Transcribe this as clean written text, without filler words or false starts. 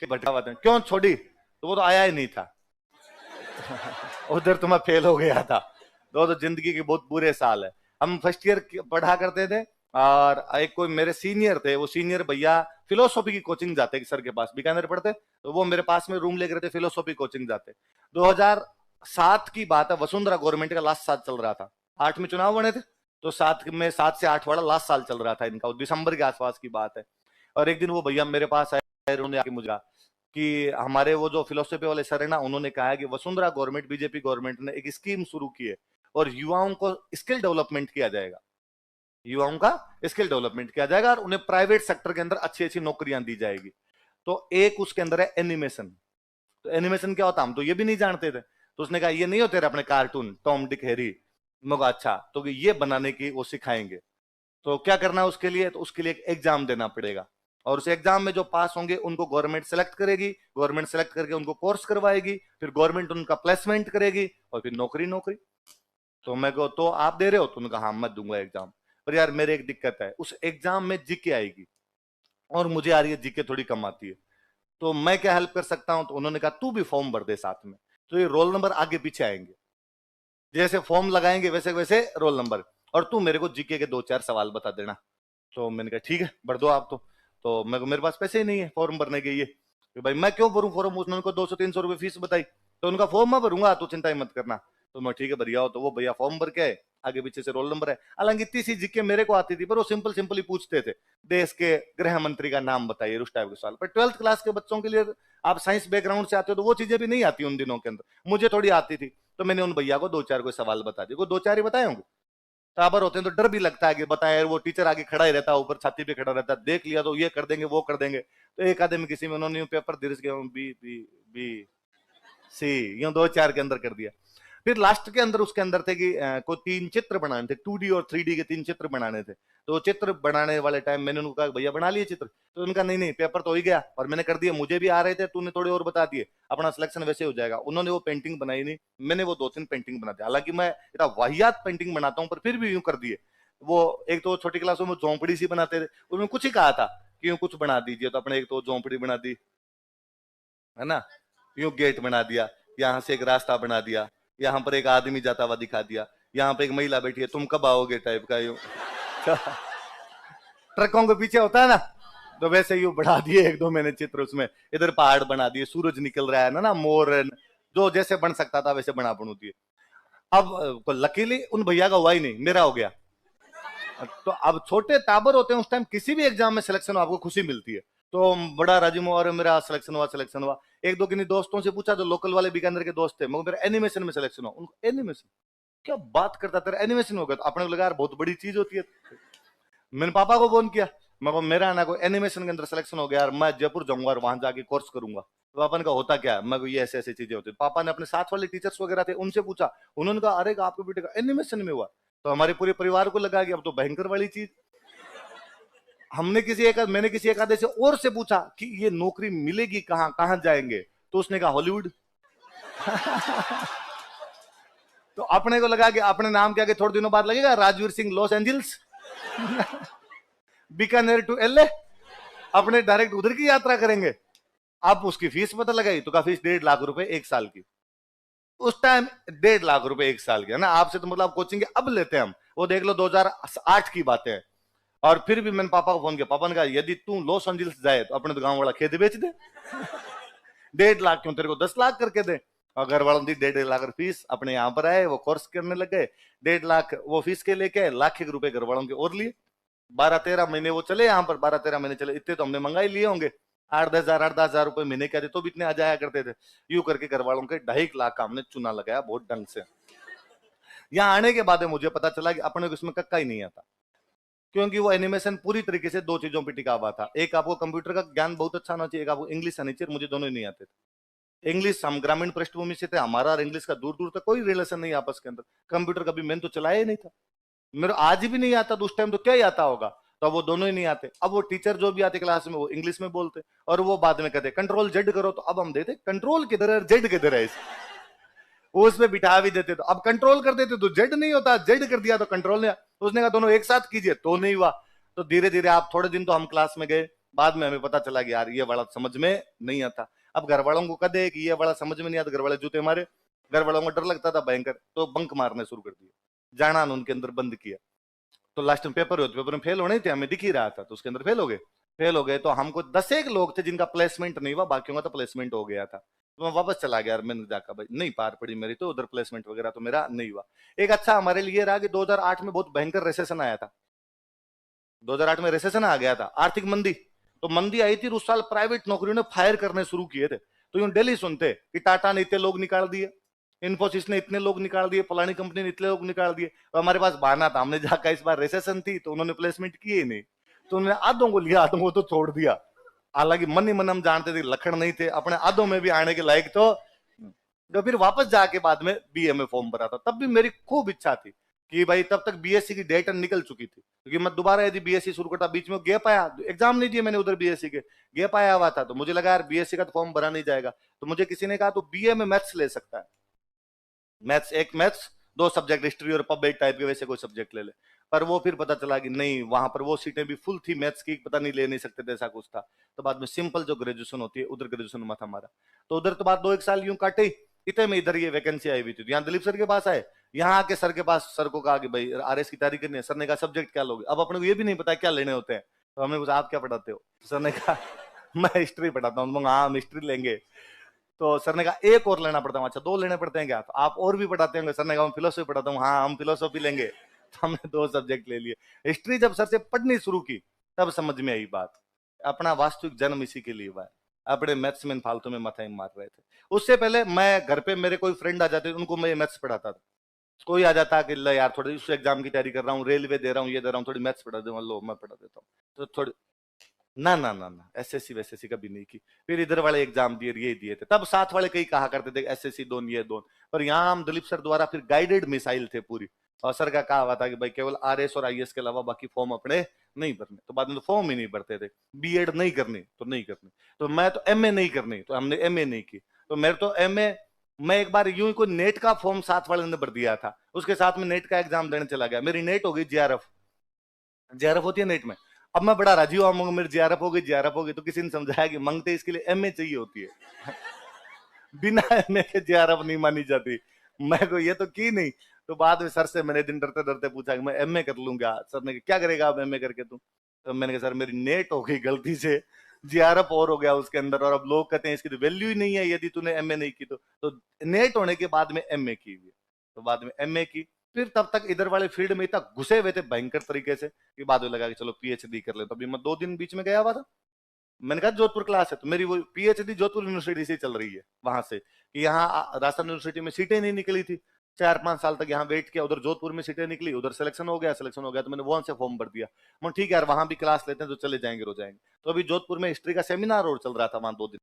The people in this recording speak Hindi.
भटका हुआ था, क्यों छोड़ी? तो वो तो आया ही नहीं था। उधर तो मैं फेल हो गया था। तो जिंदगी के बहुत बुरे साल है। हम फर्स्ट ईयर पढ़ा करते थे, और एक कोई मेरे सीनियर थे, वो सीनियर भैया फिलोसॉफी की कोचिंग जाते सर के पास, बीकानेर पढ़ते, तो वो मेरे पास में रूम लेकर थे, फिलोसॉफी कोचिंग जाते। 2007 की बात है, वसुंधरा गवर्नमेंट का लास्ट साल चल रहा था, 8 में चुनाव बने थे, तो 7 से 8 वाला लास्ट साल चल रहा था इनका, दिसंबर के आसपास की बात है। और एक दिन वो भैया मेरे पास आए, उन्होंने आके मुझे कि हमारे वो जो फिलोसफी वाले सर है ना, उन्होंने कहा है कि वसुंधरा गवर्नमेंट, बीजेपी गवर्नमेंट ने एक स्कीम शुरू की है, और युवाओं को स्किल डेवलपमेंट किया जाएगा, युवाओं का स्किल डेवलपमेंट किया जाएगा, और उन्हें प्राइवेट सेक्टर के अंदर अच्छी अच्छी नौकरियां दी जाएगी। तो एक उसके अंदर है एनिमेशन। तो एनिमेशन क्या होता, हम तो ये भी नहीं जानते थे। तो उसने कहा ये नहीं होते अपने कार्टून टॉम डिक हैरी? मैं कहा अच्छा, तो ये बनाने की वो सिखाएंगे। तो क्या करना है उसके लिए? तो उसके लिए एक एग्जाम देना पड़ेगा, और उस एग्जाम में जो पास होंगे उनको गवर्नमेंट सेलेक्ट करेगी, गवर्नमेंट सेलेक्ट करके उनको कोर्स करवाएगी, फिर गवर्नमेंट उनका प्लेसमेंट करेगी, और फिर नौकरी नौकरी। तो मैं को तो आप दे रहे हो? तो उन्होंने कहा हाँ मैं दूंगा एग्जाम। पर यार मेरे एक दिक्कत है, उस एग्जाम में जीके आएगी, और मुझे आ रही है जीके थोड़ी कम आती है, तो मैं क्या हेल्प कर सकता हूं? तो उन्होंने कहा तू भी फॉर्म भर दे साथ में, तो ये रोल नंबर आगे पीछे आएंगे, जैसे फॉर्म लगाएंगे वैसे वैसे रोल नंबर, और तू मेरे को जीके के 2-4 सवाल बता देना। तो मैंने कहा ठीक है भर दो आप। तो मेरे पास पैसे ही नहीं है फॉर्म भरने के, ये कि भाई मैं क्यों भरूं फॉर्म? उसने उनको 200-300 रुपए फीस बताई, तो उनका फॉर्म मैं भरूंगा, तो चिंता ही मत करना। तो मैं ठीक है भरिया हो। तो वो भैया फॉर्म भर के आए, आगे पीछे से रोल नंबर है, हालांकि इतनी सी जीके मेरे को आती थी, पर वो सिंपल सिंपल ही पूछते थे, देश के गृह मंत्री का नाम बताइए, उस टाइप के सवाल। पर 12th क्लास के बच्चों के लिए, आप साइंस बैकग्राउंड से आते हो तो वो चीजें भी नहीं आती उन दिनों के अंदर, मुझे थोड़ी आती थी। तो मैंने उन भैया को 2-4 कोई सवाल बता दिए, वो 2-4 ही बताए होंगे। टाबर होते हैं तो डर भी लगता है कि बताए, वो टीचर आगे खड़ा ही रहता है, ऊपर छाती पे खड़ा रहता है, देख लिया तो ये कर देंगे वो कर देंगे। तो एक आदमी में किसी में उन्होंने पेपर धीरे से बी बी बी सी, यूं 2-4 के अंदर कर दिया। फिर लास्ट के अंदर उसके अंदर थे कि कोई 3 चित्र बनाने थे, 2D और 3D के 3 चित्र बनाने थे। तो चित्र बनाने वाले टाइम मैंने उनको कहा भैया बना लिए चित्र? तो उनका नहीं नहीं पेपर तो हो ही गया, और मैंने कर दिया, मुझे भी आ रहे थे, तूने थोड़े और बता दिए, अपना सिलेक्शन वैसे हो जाएगा। उन्होंने वो पेंटिंग बनाई नहीं, मैंने वो 2-3 पेंटिंग बना दिया, हालांकि मैं इतना वाहियात पेंटिंग बनाता हूँ, पर फिर भी यूं कर दिए। वो एक तो छोटी क्लासों में झोंपड़ी सी बनाते थे, उन्होंने कुछ ही कहा था कि यूं कुछ बना दीजिए, तो अपने एक तो झोंपड़ी बना दी, है ना, यूं गेट बना दिया, यहाँ से एक रास्ता बना दिया, यहाँ पर एक आदमी जाता हुआ दिखा दिया, यहाँ पे एक महिला बैठी है, तुम कब आओगे टाइप का, यूं ट्रकों के पीछे होता है ना, तो वैसे यूं बढ़ा दिए 1-2 मैंने चित्र उसमें। इधर पहाड़ बना दिए, सूरज निकल रहा है ना, मोर, जो जैसे बन सकता था वैसे बनू दिए। अब लकीली उन भैया का हुआ ही नहीं, मेरा हो गया। तो अब छोटे टाबर होते हैं, उस टाइम किसी भी एग्जाम में सिलेक्शन हो आपको खुशी मिलती है। तो बड़ा राजी हुआ, और मेरा सिलेक्शन हुआ। एक दो किन्हीं दोस्तों से पूछा, जो लोकल वाले बीकानेर के दोस्त थे, मगर मेरा एनिमेशन में सिलेक्शन हुआ। उनको एनिमेशन क्या बात करता, तेरा एनिमेशन हो गया? तो अपने को लगा यार बहुत बड़ी चीज होती है। मैंने पापा को फोन किया, मैं मेरा ना कोई एनिमेशन के अंदर सिलेक्शन हो गया यार, मैं जयपुर जाऊंगा और वहां जाके कोर्स करूंगा। तो पापा ने कहा होता क्या है? मैं ये ऐसे ऐसी चीजें होती है। पापा ने अपने साथ वाले टीचर्स वगैरह थे उनसे पूछा, उन्होंने कहा अरे आपके बेटे का एनिमेशन में हुआ। तो हमारे पूरे परिवार को लगा कि अब तो भयंकर वाली चीज। मैंने किसी एक आधे से और से पूछा कि ये नौकरी मिलेगी कहाँ, कहाँ जाएंगे? तो उसने कहा हॉलीवुड। तो अपने को लगा कि अपने नाम के आगे थोड़े दिनों बाद लगेगा Rajveer Singh Los Angeles, Bikaner to LA, अपने डायरेक्ट उधर की यात्रा करेंगे। अब उसकी फीस पता लगाई तो फीस 1.5 लाख रुपए 1 साल की। उस टाइम 1.5 लाख रुपए 1 साल की है ना, आपसे तो मतलब कोचिंग अब लेते हैं हम, वो देख लो 2008 की बातें हैं। और फिर भी मैंने पापा को फोन किया, पापा ने कहा यदि तू लॉस एंजल्स जाए तो अपने तो गांव वाला खेत बेच दे, 1.5 लाख क्यों, तेरे को 10 लाख करके दे। और घर वालों की 1.5 लाख फीस, अपने यहाँ पर आए, वो कोर्स करने लग गए, 1.5 लाख वो फीस के लेके, 1 लाख घर वालों के और लिए। 12-13 महीने वो चले यहाँ पर, 12-13 महीने चले, इतने तो हमने मंगाई लिए होंगे, 8-10 हजार रुपए महीने के आते, तो भी इतने आ जाया करते थे। यूं करके घर वालों के 2.5 लाख का हमने चुना लगाया बहुत ढंग से। यहाँ आने के बाद मुझे पता चला कि अपने को इसमें कक्का ही नहीं आता, क्योंकि वो एनिमेशन पूरी तरीके से 2 चीजों पर टिका हुआ था। एक आपको कंप्यूटर का ज्ञान बहुत अच्छा होना चाहिए, एक आपको इंग्लिश आनी चाहिए, मुझे दोनों ही नहीं आते थे। इंग्लिश, हम ग्रामीण पृष्ठभूमि से थे, हमारा और इंग्लिश का दूर दूर तक कोई रिलेशन नहीं आपस के अंदर। कंप्यूटर कभी मैंने तो चलाया ही नहीं था, मेरे आज भी नहीं आता, तो उस टाइम तो क्या ही आता होगा। तो वो दोनों ही नहीं आते। अब वो टीचर जो भी आते क्लास में वो इंग्लिश में बोलते, और वो बाद में कहते कंट्रोल जेड करो, तो अब हम देते कंट्रोल किधर है, जेड किधर है, वो उसमें बिठा भी देते, तो अब कंट्रोल कर देते तो जेड नहीं होता, जेड कर दिया तो कंट्रोल नहीं। तो उसने कहा दोनों एक साथ कीजिए, तो नहीं हुआ। तो धीरे धीरे आप थोड़े दिन तो हम क्लास में गए, बाद में हमें पता चला कि यार ये वाला समझ में नहीं आता। अब घर वालों को कदे कि ये वाला समझ में नहीं आता, घर वाले जूते मारे, घर वालों को डर लगता था भयंकर, तो बंक मारने शुरू कर दिया, जाना उनके अंदर बंद किया। तो लास्ट में पेपर हुए, पेपर में फेल होने थे, हमें दिख ही रहा था, तो उसके अंदर फेल हो गए। फेल हो गए तो हमको 10 एक लोग थे जिनका प्लेसमेंट नहीं हुआ, बाकियों का तो प्लेसमेंट हो गया था। तो मैं वापस चला गया, मैंने जाकर भाई नहीं पार पड़ी मेरी, तो उधर प्लेसमेंट वगैरह तो मेरा नहीं हुआ। एक अच्छा हमारे लिए रहा कि 2008 में बहुत भयंकर रिसेशन आया था। 2008 में रिसेशन आ गया था, आर्थिक मंदी। तो मंदी आई थी, उस साल प्राइवेट नौकरियों ने फायर करने शुरू किए थे। तो यूं डेली सुनते कि टाटा ने इतने लोग निकाल दिए, इन्फोसिस ने इतने लोग निकाल दिए, फलानी कंपनी ने इतने लोग निकाल दिए। तो हमारे पास बहाना था, हमने जाकर इस बार रिसेशन थी तो उन्होंने प्लेसमेंट किए ही नहीं, तो उन्होंने आधों को लिया, आधों को तो छोड़ दिया। हालांकि मन ही मन हम जानते थे लखन नहीं थे अपने आधों में भी आने के लायक। तो फिर वापस जाके बाद में बीए में फॉर्म भरा था। तब भी मेरी खूब इच्छा थी कि भाई, तब तक बीएससी की डेट निकल चुकी थी, क्योंकि मैं दोबारा यदि बीएससी शुरू करता, बीच में गैप आया, एग्जाम नहीं दिए मैंने उधर बीएससी के, गैप आया हुआ था, तो मुझे लगा यार बीएससी का तो फॉर्म भरा नहीं जाएगा। तो मुझे किसी ने कहा तो बीए में मैथ्स ले सकता है, मैथ्स, एक मैथ्स, दो सब्जेक्ट हिस्ट्री और पब्लिक टाइप के वैसे कोई सब्जेक्ट ले ले। पर वो फिर पता चला कि नहीं, वहां पर वो सीटें भी फुल थी मैथ्स की, पता नहीं ले नहीं सकते थे, ऐसा कुछ था। तो बाद में सिंपल जो ग्रेजुएशन होती है उधर ग्रेजुएशन में था हमारा। तो उधर तो बात 2 एक साल यूं काटे, इतने में इधर ये वैकेंसी आई हुई थी, यहाँ दिलीप सर के पास आए। यहाँ आके सर के पास, सर को कहा कि भाई आरएस की तैयारी करनी है। सर ने कहा सब्जेक्ट क्या लोगे? अब अपने को ये भी नहीं पता क्या लेने होते हैं। तो हमने पूछा आप क्या पढ़ाते हो? सर ने कहा मैं हिस्ट्री पढ़ाता हूँ। हाँ हम हिस्ट्री लेंगे। तो सर ने कहा एक और लेना पड़ता है। अच्छा 2 लेने पड़ते हैं क्या? तो आप और भी पढ़ाते होंगे? सर ने कहा हम फिलोसफी पढ़ाता हूँ। हाँ हम फिलोसफी लेंगे। तो हमने 2 सब्जेक्ट ले लिए। हिस्ट्री जब सर से पढ़नी शुरू की तब समझ में आई बात, अपना वास्तविक जन्म इसी के लिए हुआ है। अपने मैथ्स में फालतू में माथा ही मार रहे थे। उससे पहले मैं घर पे, मेरे कोई फ्रेंड आ जाते उनको मैं मैथ्स पढ़ाता था। कोई आ जाता कि ले यार थोड़ी उस एग्जाम की तैयारी कर रहा हूँ, रेलवे दे रहा हूँ, ये दे रहा हूँ, थोड़ी मैथ्स पढ़ा दे, लो मैं पढ़ा देता हूँ। तो थोड़ी ना ना ना ना, एसएससी वैसेसी कभी नहीं की। फिर इधर वाले एग्जाम दिए, ये दिए थे। तब साथ वाले कई कहा करते थे एसएससी दोन, ये दोन। पर यहाँ हम दिलीप सर द्वारा फिर गाइडेड मिसाइल थे पूरी। और सर का कहा हुआ था कि भाई केवल आरएस और आईएएस के अलावा बाकी फॉर्म अपने नहीं भरने। तो बाद में तो फॉर्म ही नहीं भरते थे। बीएड नहीं करनी तो नहीं करनी, तो मैं तो एमए नहीं करनी, तो हमने एमए नहीं की। तो मेरे तो एमए, मैं एक बार यूं ही कोई नेट का फॉर्म साथ वाले ने भर दिया था, उसके साथ में नेट का एग्जाम देने चला गया, मेरी नेट हो गई जेआरएफ। जेआरएफ होती है नेट में। अब मैं बड़ा राजी हुआ, मेरी जेआरएफ हो गई, जेआरएफ हो गई। तो किसी ने समझाया कि मांगते इसके लिए एमए चाहिए होती है। बिना एमए के जेआरएफ नहीं मानी जाती। मैं को ये तो की नहीं। तो बाद में सर से मैंने दिन डरते डरते पूछा कि मैं एमए कर लूंगा। सर ने कहा क्या करेगा आप एमए करके तुम? तो मैंने कहा सर मेरी नेट हो गई गलती से, जेआरएफ और हो गया उसके अंदर, और अब लोग कहते हैं इसकी तो वैल्यू ही नहीं है यदि तूने एमए नहीं की तो नेट होने के बाद में एमए की हुई। तो बाद में एमए की। फिर तब तक इधर वाले फील्ड में इतना घुसे हुए थे भयंकर तरीके से कि बाद में लगा कि चलो पीएचडी कर ले। तो अभी मैं 2 दिन बीच में गया हुआ था। मैंने कहा जोधपुर क्लास है, तो मेरी वो पीएचडी जोधपुर यूनिवर्सिटी से चल रही है वहां से, कि यहाँ राजस्थान यूनिवर्सिटी में सीटें नहीं निकली थी। 4-5 साल तक यहाँ वेट किया, उधर जोधपुर में सीटें निकली, उधर सिलेक्शन हो गया, सिलेक्शन हो गया तो मैंने वहां से फॉर्म भर दिया। मैं ठीक है यार वहां भी क्लास लेते हैं तो चले जाएंगे, रो जाएंगे। तो अभी जोधपुर में हिस्ट्री का सेमिनार और चल रहा था वहां 2 दिन।